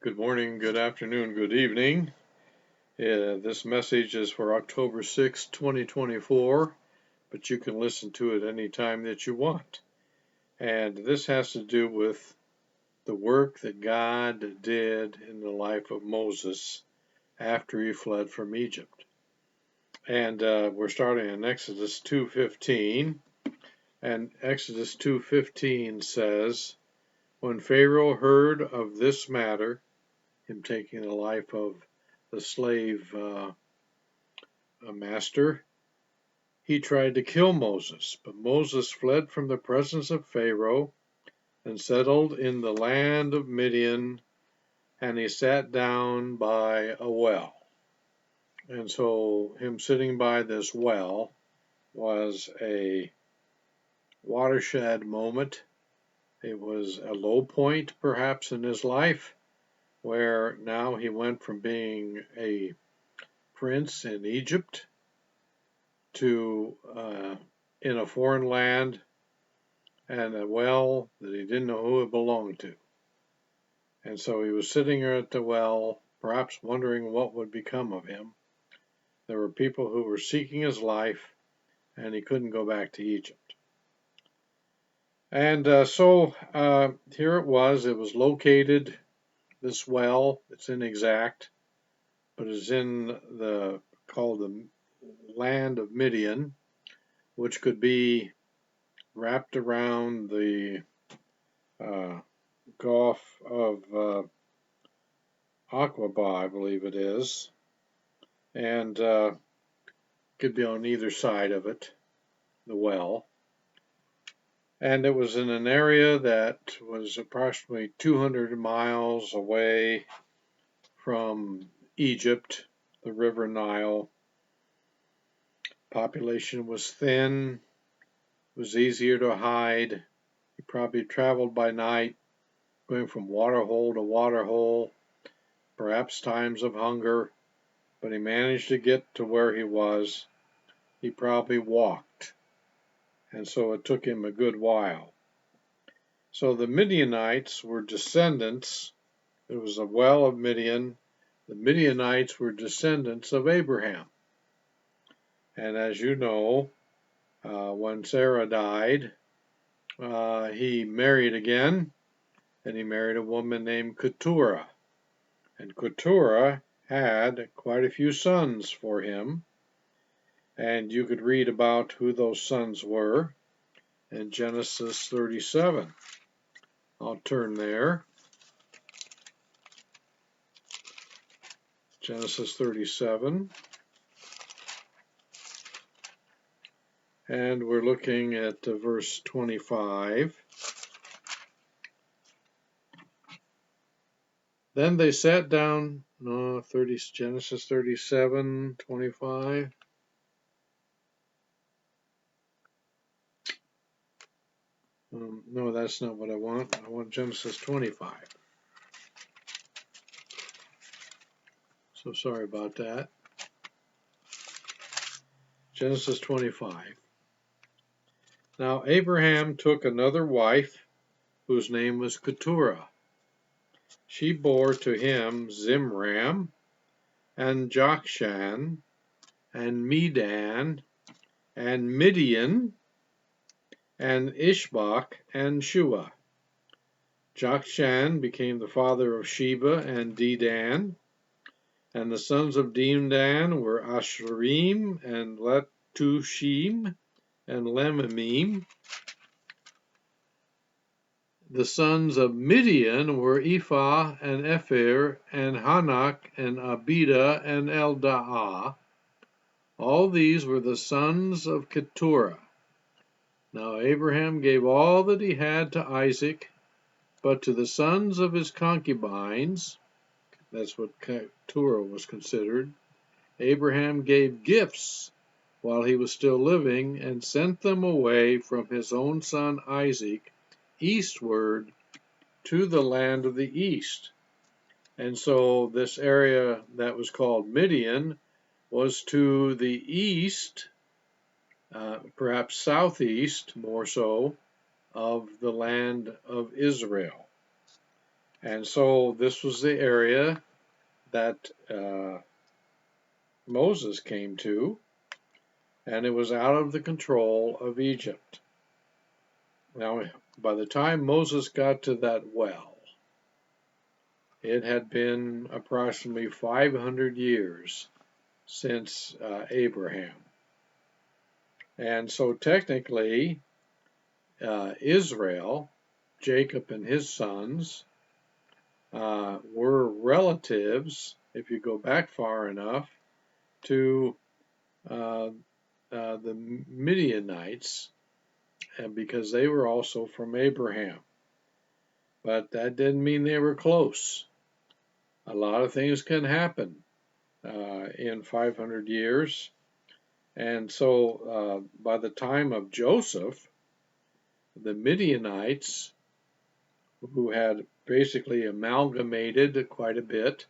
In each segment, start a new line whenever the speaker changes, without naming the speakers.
Good morning, good afternoon, good evening. This message is for October 6, 2024, but you can listen to it anytime that you want. And this has to do with the work that God did in the life of Moses after he fled from Egypt. And we're starting in Exodus 2:15. And Exodus 2:15 says, "When Pharaoh heard of this matter," him taking the life of the slave master, "he tried to kill Moses, but Moses fled from the presence of Pharaoh and settled in the land of Midian, and he sat down by a well." And so him sitting by this well was a watershed moment. It was a low point perhaps in his life, where now he went from being a prince in Egypt to in a foreign land and a well that he didn't know who it belonged to. And so he was sitting there at the well, perhaps wondering what would become of him. There were people who were seeking his life, and he couldn't go back to Egypt. And so here it was located, this well, it's inexact, but it's in called the land of Midian, which could be wrapped around the Gulf of Aqaba, I believe it is, and could be on either side of it, the well. And it was in an area that was approximately 200 miles away from Egypt, the River Nile. Population was thin, was easier to hide. He probably traveled by night, going from water hole to water hole, perhaps times of hunger, but he managed to get to where he was. He probably walked, and so it took him a good while. So the Midianites were descendants. It was a well of Midian. The Midianites were descendants of Abraham. And as you know, when Sarah died, he married again, and he married a woman named Keturah. And Keturah had quite a few sons for him, and you could read about who those sons were in Genesis 37. I'll turn there. Genesis 37. And we're looking at verse 25. Then they sat down, Genesis 37, 25. No, that's not what I want. I want Genesis 25. So sorry about that. Genesis 25. Now Abraham took another wife, whose name was Keturah. She bore to him Zimram, and Jokshan, and Medan, and Midian, and Ishbak, and Shua. Jokshan became the father of Sheba and Dedan, and the sons of Dedan were Asherim, and Letushim, and Lemimim. The sons of Midian were Ephah, and Epher, and Hanak, and Abida, and Eldaah. All these were the sons of Keturah. Now Abraham gave all that he had to Isaac, but to the sons of his concubines, that's what Keturah was considered, Abraham gave gifts while he was still living, and sent them away from his own son Isaac eastward to the land of the east. And so this area that was called Midian was to the east, perhaps southeast more so, of the land of Israel. And so this was the area that Moses came to, and it was out of the control of Egypt. Now, by the time Moses got to that well, it had been approximately 500 years since Abraham. And so technically, Israel, Jacob and his sons, were relatives, if you go back far enough, to the Midianites, because they were also from Abraham. But that didn't mean they were close. A lot of things can happen in 500 years. And so by the time of Joseph, the Midianites, who had basically amalgamated quite a bit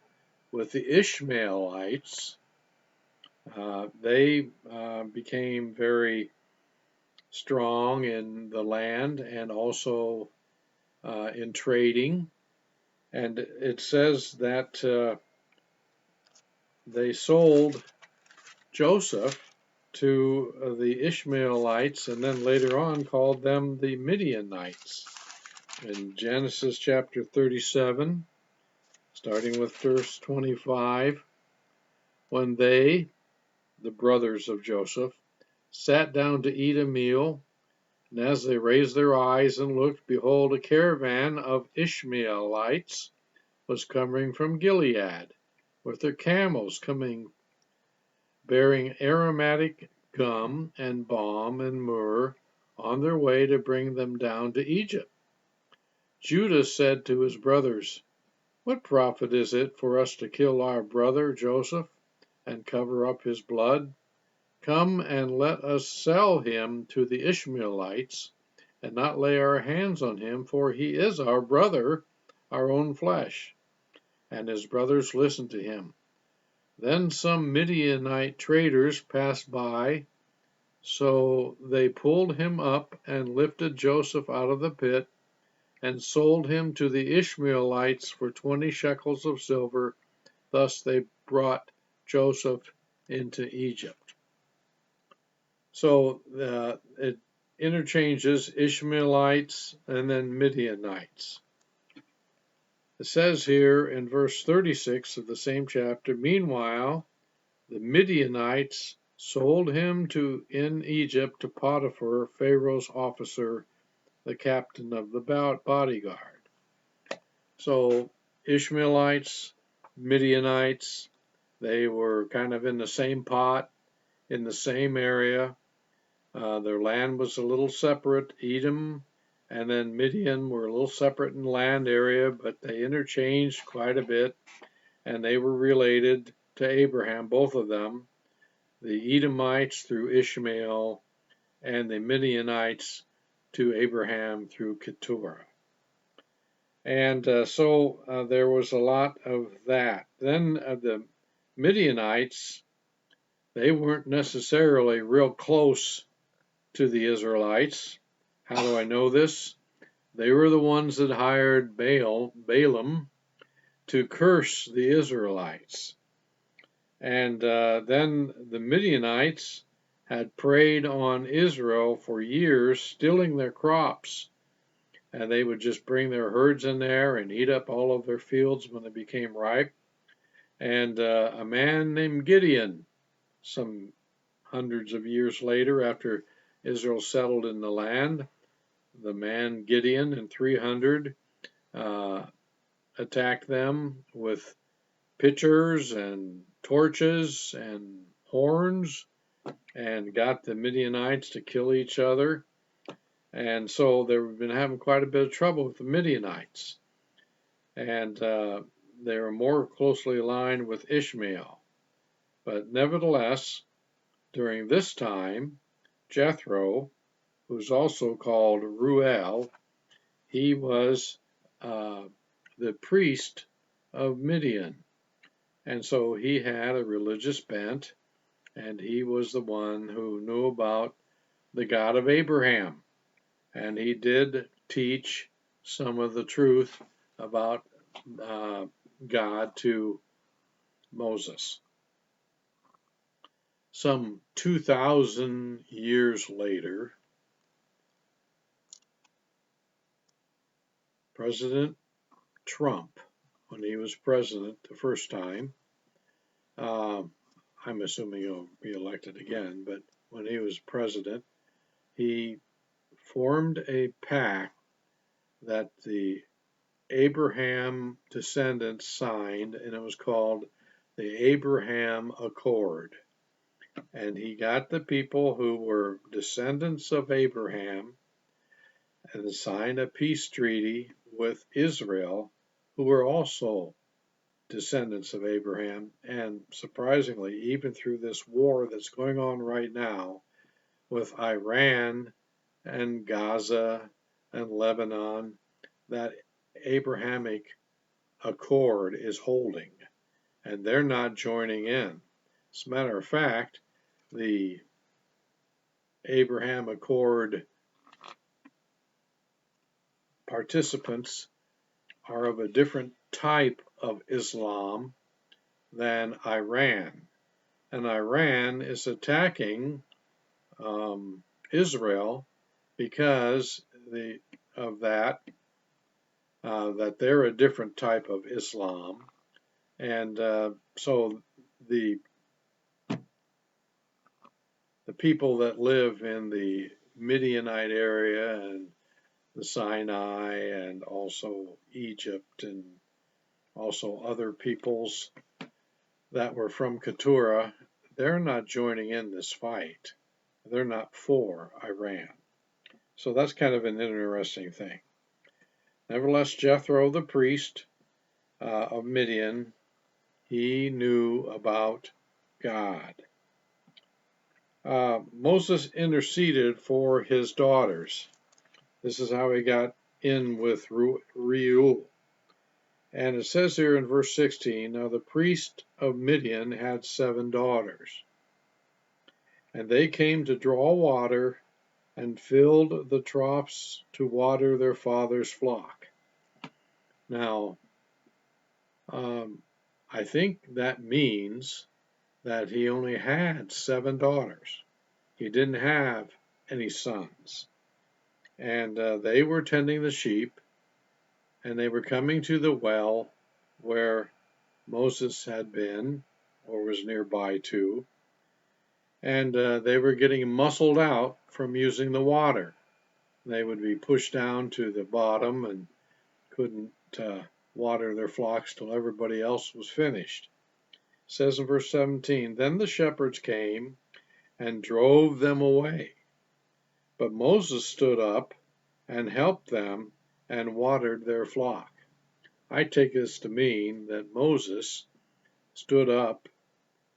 with the Ishmaelites, they became very strong in the land and also in trading. And it says that they sold Joseph to the Ishmaelites and then later on called them the Midianites. In Genesis chapter 37, starting with verse 25, when they, the brothers of Joseph, sat down to eat a meal, and as they raised their eyes and looked, behold, a caravan of Ishmaelites was coming from Gilead, with their camels coming, bearing aromatic gum and balm and myrrh, on their way to bring them down to Egypt. Judah said to his brothers, what profit is it for us to kill our brother Joseph and cover up his blood? Come and let us sell him to the Ishmaelites, and not lay our hands on him, for he is our brother, our own flesh. And his brothers listened to him. Then some Midianite traders passed by, so they pulled him up and lifted Joseph out of the pit and sold him to the Ishmaelites for 20 shekels of silver. Thus they brought Joseph into Egypt. So it interchanges Ishmaelites and then Midianites. It says here in verse 36 of the same chapter, meanwhile, the Midianites sold him in Egypt to Potiphar, Pharaoh's officer, the captain of the bodyguard. So Ishmaelites, Midianites, they were kind of in the same pot, in the same area. Their land was a little separate. Edom and then Midian were a little separate in land area, but they interchanged quite a bit, and they were related to Abraham, both of them, the Edomites through Ishmael, and the Midianites to Abraham through Keturah. And so there was a lot of that. Then the Midianites, they weren't necessarily real close to the Israelites. How do I know this? They were the ones that hired Balaam to curse the Israelites. And then the Midianites had preyed on Israel for years, stealing their crops. And they would just bring their herds in there and eat up all of their fields when they became ripe. And a man named Gideon, some hundreds of years later, after Israel settled in the land, the man Gideon and 300 attacked them with pitchers and torches and horns and got the Midianites to kill each other. And so they've been having quite a bit of trouble with the Midianites. And they were more closely aligned with Ishmael. But nevertheless, during this time, Jethro, who's also called Ruel, he was the priest of Midian. And so he had a religious bent, and he was the one who knew about the God of Abraham. And he did teach some of the truth about God to Moses. Some 2,000 years later, President Trump, when he was president the first time, uh, I'm assuming he'll be elected again, but when he was president, he formed a pact that the Abraham descendants signed, and it was called the Abraham Accord. And he got the people who were descendants of Abraham and signed a peace treaty with Israel, who were also descendants of Abraham. And surprisingly, even through this war that's going on right now with Iran and Gaza and Lebanon, that Abrahamic Accord is holding, and they're not joining in. As a matter of fact, the Abraham Accord participants are of a different type of Islam than Iran. And Iran is attacking Israel because of that they're a different type of Islam. And so the people that live in the Midianite area and the Sinai and also Egypt and also other peoples that were from Keturah, they're not joining in this fight. They're not for Iran. So that's kind of an interesting thing. Nevertheless, Jethro, the priest of Midian, he knew about God. Moses interceded for his daughters. This is how he got in with Reuel. And it says here in verse 16, now the priest of Midian had 7 daughters, and they came to draw water and filled the troughs to water their father's flock. Now, I think that means that he only had 7 daughters. He didn't have any sons. And they were tending the sheep, and they were coming to the well where Moses had been, or was nearby to, and they were getting muscled out from using the water. They would be pushed down to the bottom and couldn't water their flocks till everybody else was finished. It says in verse 17, then the shepherds came and drove them away. But Moses stood up and helped them and watered their flock. I take this to mean that Moses stood up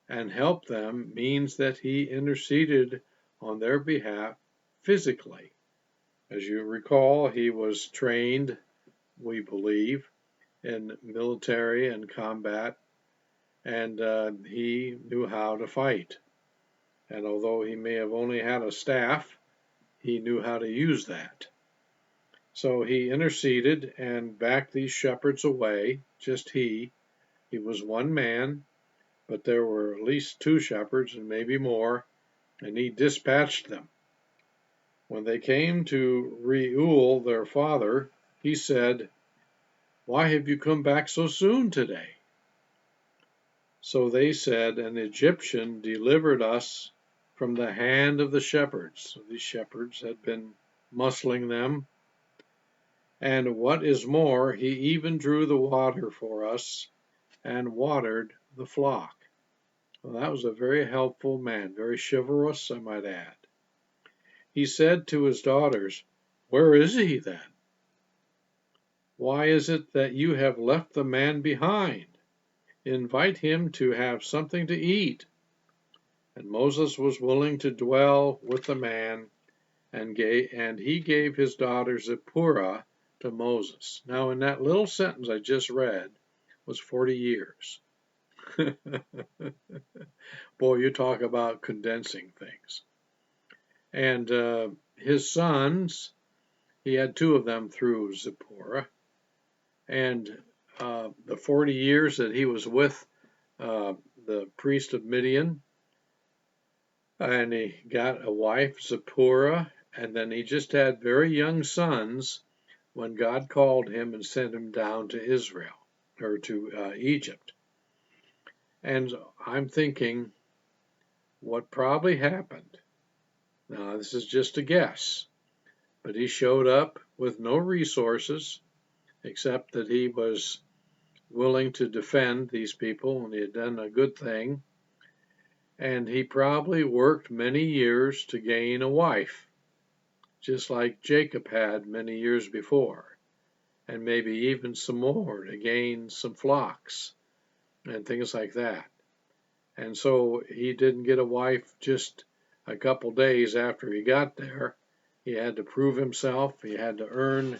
and helped them means that he interceded on their behalf physically. As you recall, he was trained, we believe, in military and combat, and he knew how to fight. And although he may have only had a staff, he knew how to use that. So he interceded and backed these shepherds away, just he. He was one man, but there were at least 2 shepherds and maybe more, and he dispatched them. When they came to Reuel, their father, he said, why have you come back so soon today? So they said, an Egyptian delivered us from the hand of the shepherds. So these shepherds had been muscling them. And what is more, he even drew the water for us and watered the flock. Well, that was a very helpful man, very chivalrous, I might add. He said to his daughters, where is he then? Why is it that you have left the man behind? Invite him to have something to eat. And Moses was willing to dwell with the man, and he gave his daughter Zipporah to Moses. Now, in that little sentence I just read was 40 years. Boy, you talk about condensing things. And his sons, he had 2 of them through Zipporah, and the 40 years that he was with the priest of Midian, and he got a wife, Zipporah, and then he just had very young sons when God called him and sent him down to Israel, or to Egypt. And I'm thinking what probably happened. Now, this is just a guess, but he showed up with no resources except that he was willing to defend these people and he had done a good thing. And he probably worked many years to gain a wife, just like Jacob had many years before, and maybe even some more to gain some flocks and things like that. And so he didn't get a wife just a couple days after he got there. He had to prove himself. He had to earn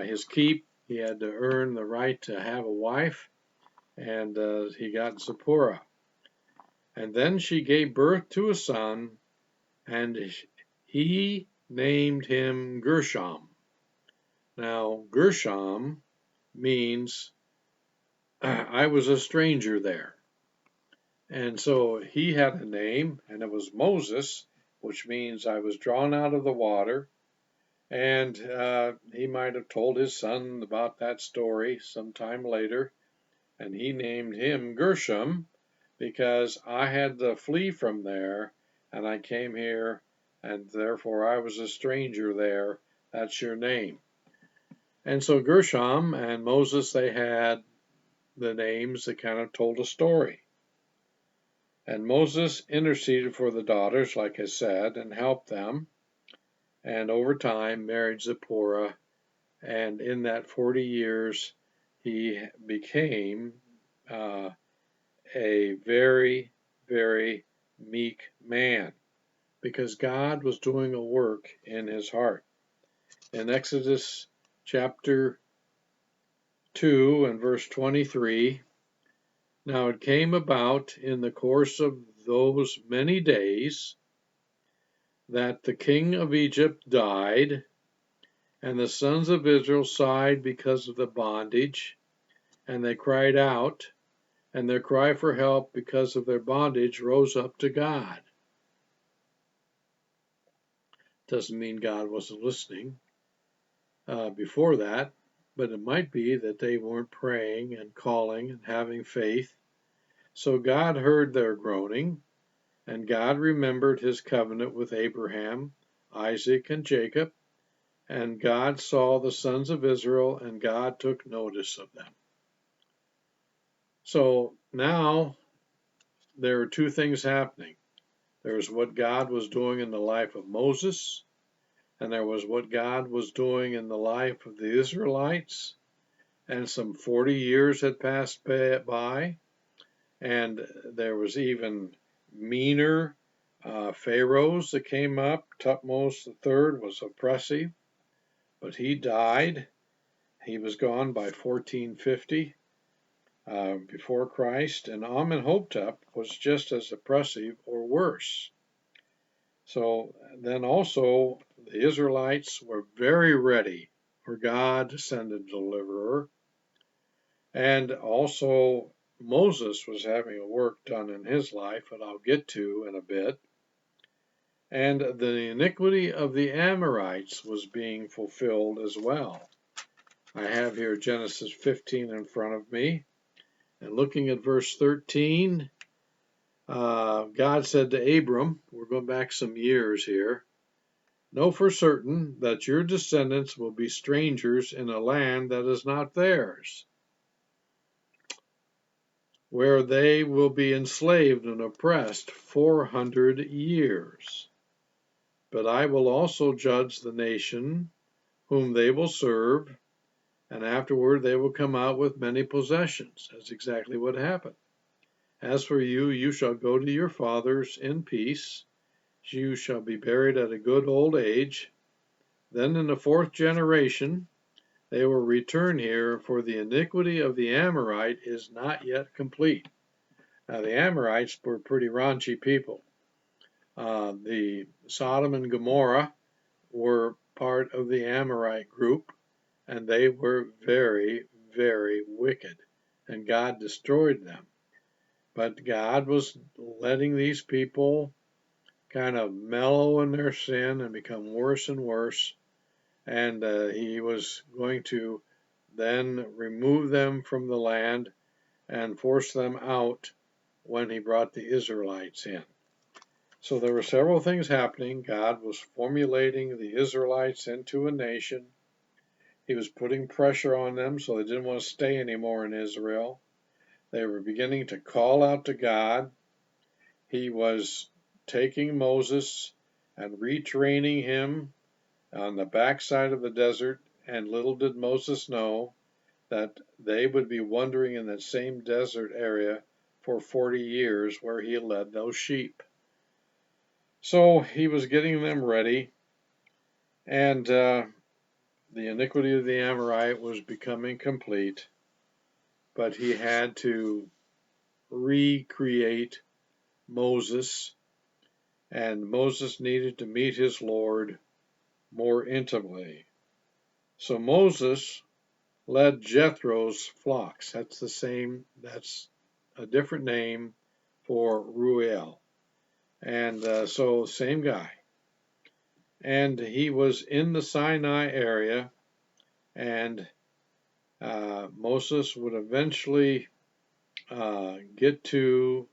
his keep. He had to earn the right to have a wife. And he got Zipporah. And then she gave birth to a son, and he named him Gershom. Now, Gershom means I was a stranger there. And so he had a name, and it was Moses, which means I was drawn out of the water. And he might have told his son about that story sometime later, and he named him Gershom because I had to flee from there, and I came here, and therefore I was a stranger there. That's your name. And so Gershom and Moses, they had the names that kind of told a story. And Moses interceded for the daughters, like I said, and helped them. And over time, married Zipporah. And in that 40 years, he became a very, very meek man because God was doing a work in his heart. In Exodus chapter 2 and verse 23, now it came about in the course of those many days that the king of Egypt died, and the sons of Israel sighed because of the bondage, and they cried out, and their cry for help because of their bondage rose up to God. Doesn't mean God wasn't listening before that, but it might be that they weren't praying and calling and having faith. So God heard their groaning, and God remembered his covenant with Abraham, Isaac, and Jacob, and God saw the sons of Israel, and God took notice of them. So now there are two things happening. There's what God was doing in the life of Moses, and there was what God was doing in the life of the Israelites, and some 40 years had passed by, and there was even meaner pharaohs that came up. Thutmose III was oppressive, but he died. He was gone by 1450 before Christ, and Amenhotep was just as oppressive or worse. So then also the Israelites were very ready for God to send a deliverer. And also Moses was having a work done in his life that I'll get to in a bit. And the iniquity of the Amorites was being fulfilled as well. I have here Genesis 15 in front of me. And looking at verse 13, God said to Abram, we're going back some years here, know for certain that your descendants will be strangers in a land that is not theirs, where they will be enslaved and oppressed 400 years. But I will also judge the nation whom they will serve, and afterward they will come out with many possessions. That's exactly what happened. As for you, you shall go to your fathers in peace. You shall be buried at a good old age. Then in the fourth generation they will return here, for the iniquity of the Amorite is not yet complete. Now the Amorites were pretty raunchy people. The Sodom and Gomorrah were part of the Amorite group, and they were very, very wicked, and God destroyed them. But God was letting these people kind of mellow in their sin and become worse and worse, and he was going to then remove them from the land and force them out when he brought the Israelites in. So there were several things happening. God was formulating the Israelites into a nation. He was putting pressure on them so they didn't want to stay anymore in Israel. They were beginning to call out to God. He was taking Moses and retraining him on the backside of the desert, and little did Moses know that they would be wandering in that same desert area for 40 years where he led those sheep. So he was getting them ready, and the iniquity of the Amorite was becoming complete, but he had to recreate Moses, and Moses needed to meet his Lord more intimately. So Moses led Jethro's flocks. That's a different name for Ruel. And so, same guy. And he was in the Sinai area, and Moses would eventually get to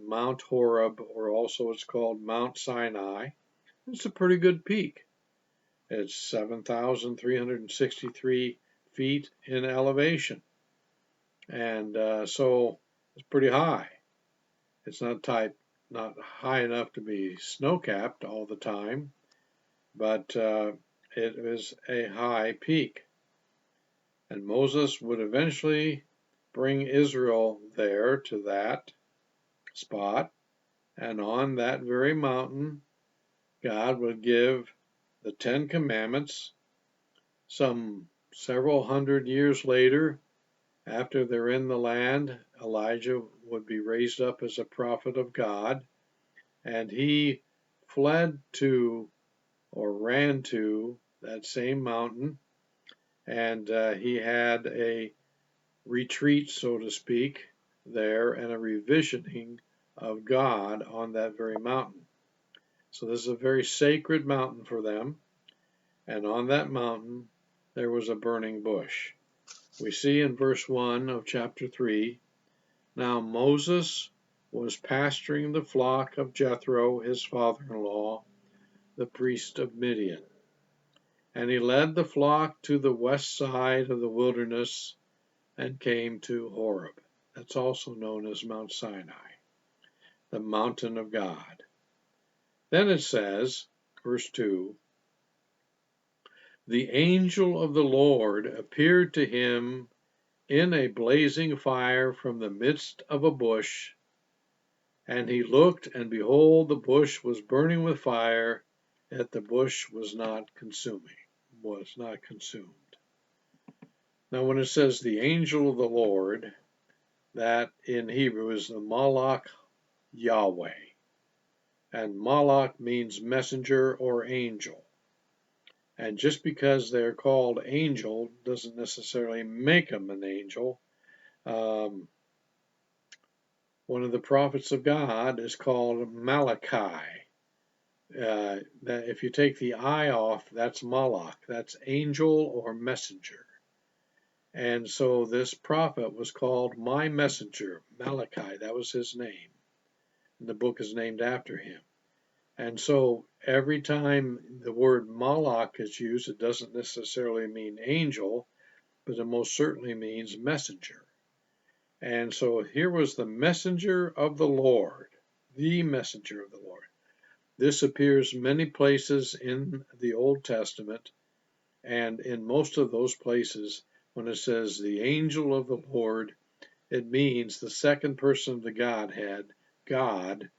Mount Horeb, or also it's called Mount Sinai. It's a pretty good peak. It's 7,363 feet in elevation. And so it's pretty high. It's not high enough to be snow-capped all the time, but it is a high peak. And Moses would eventually bring Israel there to that spot, and on that very mountain, God would give the Ten Commandments. Some several hundred years later, after they're in the land, Elijah would be raised up as a prophet of God, and he fled to or ran to that same mountain, and he had a retreat, so to speak, there, and a revisioning of God on that very mountain. So this is a very sacred mountain for them, and on that mountain there was a burning bush. We see in verse 1 of chapter 3, now Moses was pasturing the flock of Jethro, his father-in-law, the priest of Midian. And he led the flock to the west side of the wilderness and came to Horeb. That's also known as Mount Sinai, the mountain of God. Then it says, verse 2, the angel of the Lord appeared to him in a blazing fire from the midst of a bush. And he looked, and behold, the bush was burning with fire, yet the bush was not consumed. Now, when it says the angel of the Lord, that in Hebrew is the Malach Yahweh. And Malach means messenger or angel. And just because they're called angel doesn't necessarily make them an angel. One of the prophets of God is called Malachi. That if you take the I off, that's Malach. That's angel or messenger. And so this prophet was called my messenger, Malachi. That was his name. And the book is named after him. And so every time the word Malach is used, it doesn't necessarily mean angel, but it most certainly means messenger. And so here was the messenger of the Lord, the messenger of the Lord. This appears many places in the Old Testament, and in most of those places, when it says the angel of the Lord, it means the second person of the Godhead, God,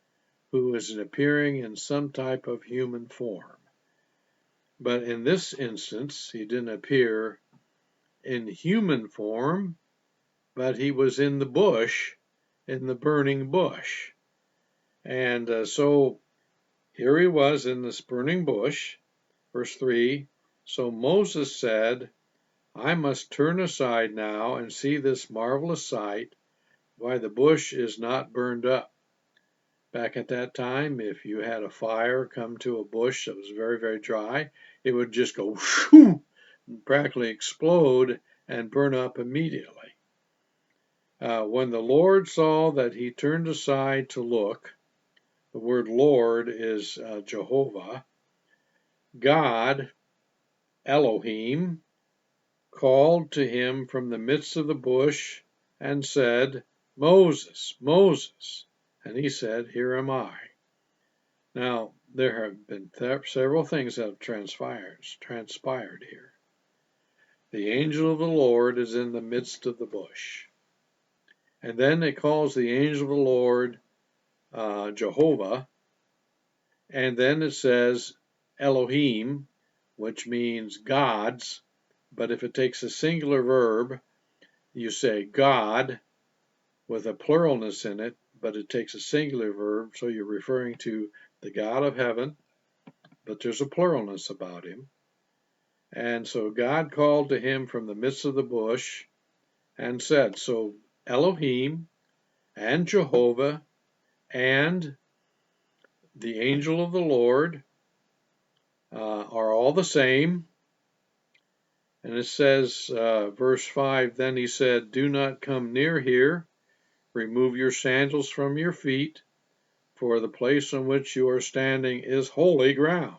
who is appearing in some type of human form. But in this instance, he didn't appear in human form, but he was in the bush, in the burning bush. And so here he was in this burning bush. Verse 3, so Moses said, I must turn aside now and see this marvelous sight, why the bush is not burned up. Back at that time, if you had a fire come to a bush that was very, very dry, it would just go shoo, and practically explode and burn up immediately. When the Lord saw that he turned aside to look, the word Lord is Jehovah, God, Elohim, called to him from the midst of the bush and said, Moses, Moses. And he said, Here am I. Now, there have been several things that have transpired here. The angel of the Lord is in the midst of the bush. And then it calls the angel of the Lord Jehovah. And then it says Elohim, which means gods. But if it takes a singular verb, you say God with a pluralness in it, but it takes a singular verb, so you're referring to the God of heaven, but there's a pluralness about him. And so God called to him from the midst of the bush and said, so Elohim and Jehovah and the angel of the Lord are all the same. And it says, verse 5, then he said, do not come near here. Remove your sandals from your feet, for the place on which you are standing is holy ground.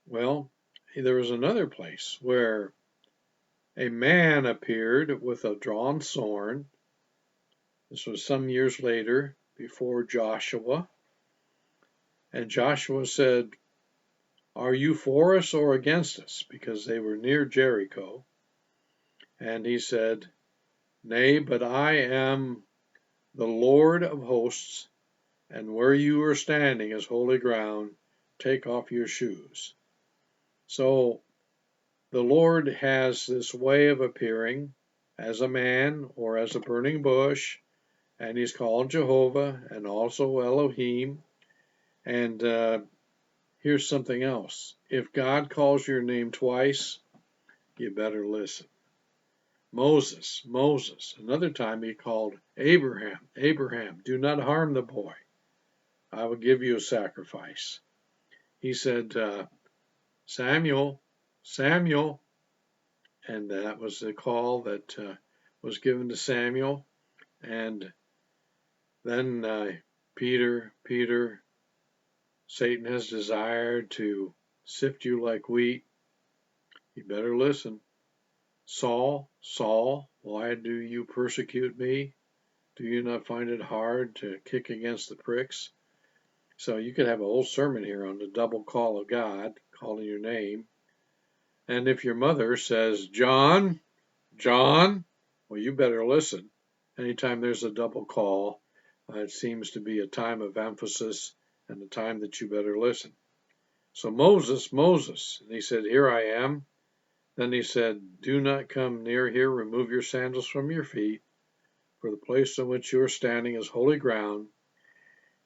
Well, there was another place where a man appeared with a drawn sword. This was some years later, before Joshua. And Joshua said, are you for us or against us? Because they were near Jericho. And he said, nay, but I am the Lord of hosts, and where you are standing is holy ground. Take off your shoes. So the Lord has this way of appearing as a man or as a burning bush, and he's called Jehovah and also Elohim. And here's something else. If God calls your name twice, you better listen. Moses, Moses. Another time he called Abraham, Abraham, do not harm the boy. I will give you a sacrifice. He said, Samuel, Samuel. And that was the call that was given to Samuel. And then Peter, Satan has desired to sift you like wheat. You better listen. Saul, Saul, why do you persecute me? Do you not find it hard to kick against the pricks? So you could have a whole sermon here on the double call of God, calling your name. And if your mother says, John, John, well, you better listen. Anytime there's a double call, it seems to be a time of emphasis and a time that you better listen. So Moses, Moses, and he said, here I am. Then he said, do not come near here, remove your sandals from your feet, for the place on which you are standing is holy ground.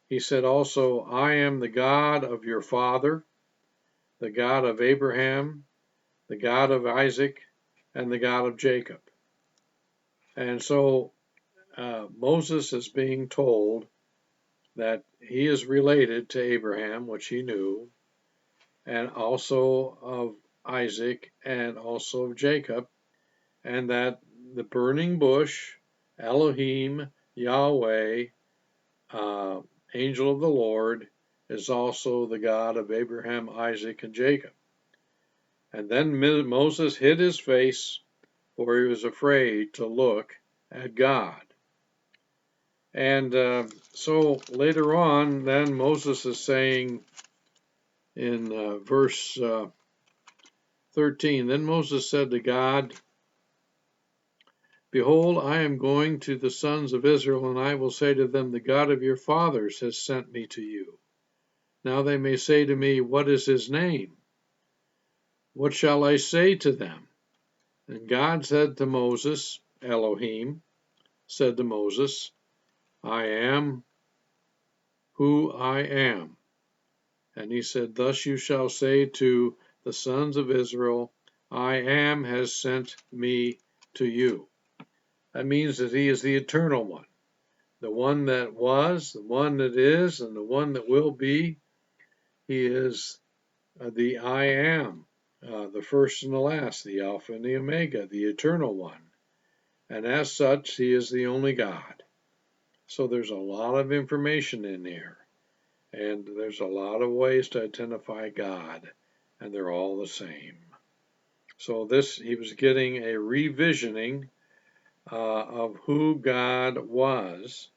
He said also, I am the God of your father, the God of Abraham, the God of Isaac, and the God of Jacob. And so Moses is being told that he is related to Abraham, which he knew, and also of Isaac and also of Jacob, and that the burning bush, Elohim, Yahweh, angel of the Lord, is also the God of Abraham, Isaac, and Jacob. And then Moses hid his face, for he was afraid to look at God. And so later on, then Moses is saying in verse 13, then Moses said to God, behold, I am going to the sons of Israel, and I will say to them, the God of your fathers has sent me to you. Now they may say to me, what is his name? What shall I say to them? And God said to Moses, Elohim said to Moses, I am who I am. And he said, thus you shall say to the sons of Israel, I am has sent me to you. That means that he is the eternal one, the one that was, the one that is, and the one that will be. He is the I am, the first and the last, the Alpha and the Omega, the eternal one. And as such, he is the only God. So there's a lot of information in here. And there's a lot of ways to identify God, and they're all the same. So he was getting a revisioning of who God was.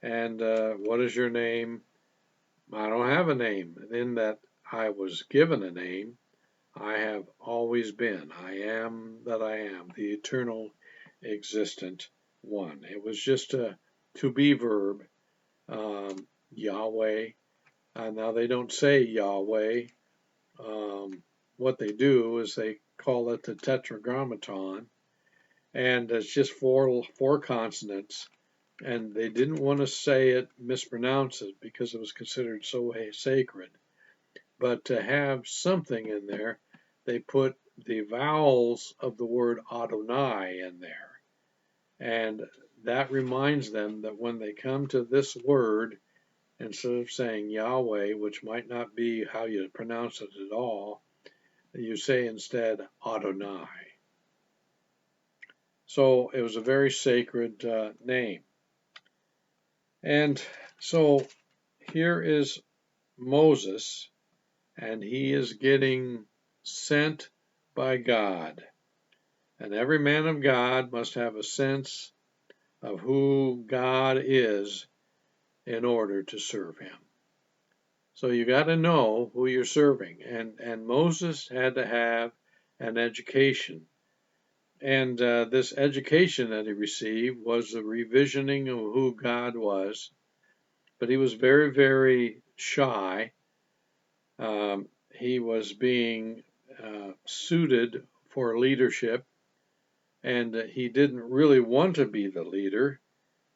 And what is your name? I don't have a name. In that I was given a name, I have always been. I am that I am, the eternal existent one. It was just a to be verb, Yahweh. Now they don't say Yahweh. What they do is they call it the tetragrammaton, and it's just four consonants. And they didn't want to say it, mispronounce it, because it was considered so sacred. But to have something in there, they put the vowels of the word Adonai in there. And that reminds them that when they come to this word, instead of saying Yahweh, which might not be how you pronounce it at all, you say instead Adonai. So it was a very sacred name. And so here is Moses, and he is getting sent by God. And every man of God must have a sense of who God is in order to serve him. So you got to know who you're serving. And Moses had to have an education. And this education that he received was the revisioning of who God was. But he was very, very shy. He was being suited for leadership, and he didn't really want to be the leader.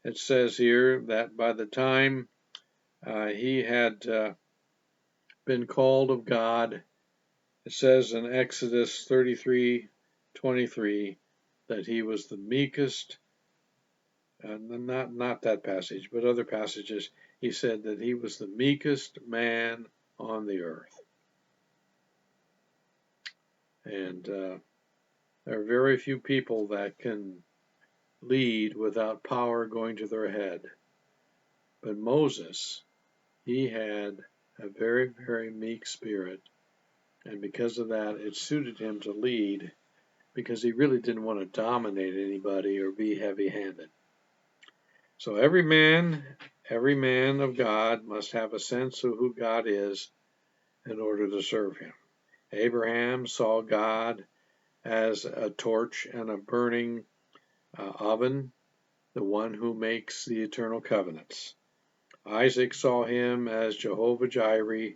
It says here that by the time he had been called of God, it says in Exodus 33:23 that he was the meekest, not that passage, but other passages. He said that he was the meekest man on the earth. And there are very few people that can lead without power going to their head. But Moses, he had a very, very meek spirit. And because of that, it suited him to lead because he really didn't want to dominate anybody or be heavy-handed. So every man of God must have a sense of who God is in order to serve him. Abraham saw God as a torch and a burning oven, the one who makes the eternal covenants. Isaac saw him as Jehovah Jireh,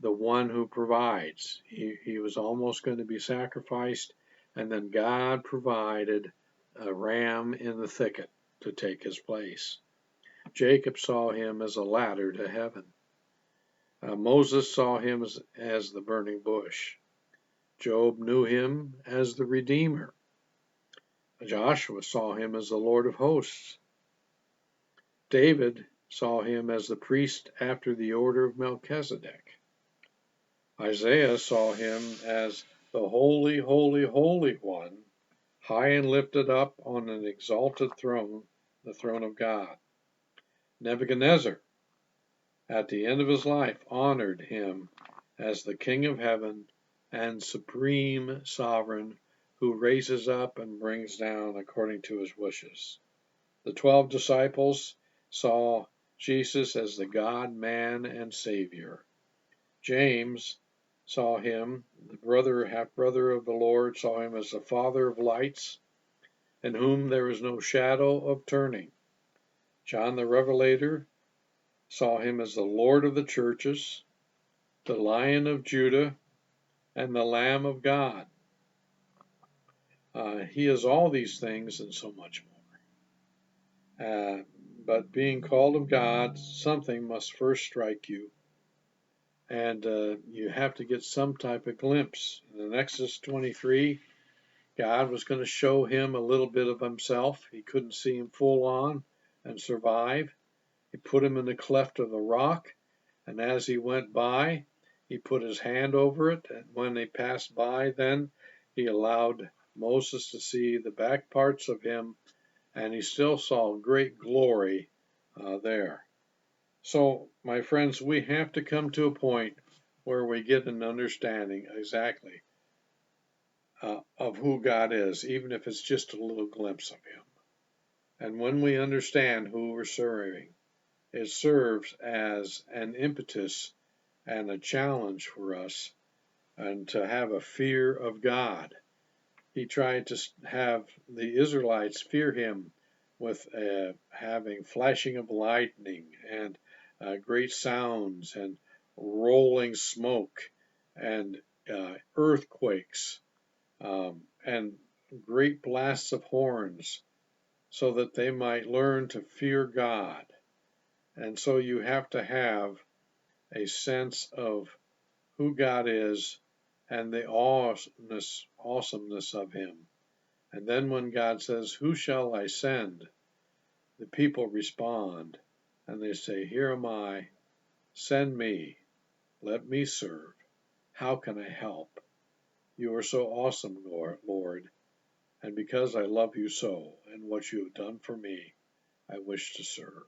the one who provides. He was almost going to be sacrificed, and then God provided a ram in the thicket to take his place. Jacob saw him as a ladder to heaven. Moses saw him as the burning bush. Job knew him as the Redeemer. Joshua saw him as the Lord of hosts. David saw him as the priest after the order of Melchizedek. Isaiah saw him as the holy, holy, holy one, high and lifted up on an exalted throne, the throne of God. Nebuchadnezzar, at the end of his life, honored him as the King of heaven and supreme sovereign who raises up and brings down according to his wishes. The 12 disciples saw Jesus as the God, man, and Savior. James saw him, the half-brother of the Lord, saw him as the Father of lights, in whom there is no shadow of turning. John the Revelator saw him as the Lord of the churches, the Lion of Judah, and the Lamb of God. He is all these things and so much more. But being called of God, something must first strike you, And you have to get some type of glimpse. In Exodus 23, God was going to show him a little bit of himself. He couldn't see him full on and survive. He put him in the cleft of the rock, and as he went by, he put his hand over it, and when they passed by, then he allowed Moses to see the back parts of him, and he still saw great glory there. So, my friends, we have to come to a point where we get an understanding exactly of who God is, even if it's just a little glimpse of him. And when we understand who we're serving, it serves as an impetus and a challenge for us and to have a fear of God. He tried to have the Israelites fear him with having flashing of lightning and great sounds and rolling smoke and earthquakes and great blasts of horns so that they might learn to fear God. And so you have to have a sense of who God is and the awesomeness of him. And then when God says, "Who shall I send?" the people respond and they say, "Here am I, send me, let me serve. How can I help? You are so awesome, Lord, and because I love you so and what you have done for me, I wish to serve."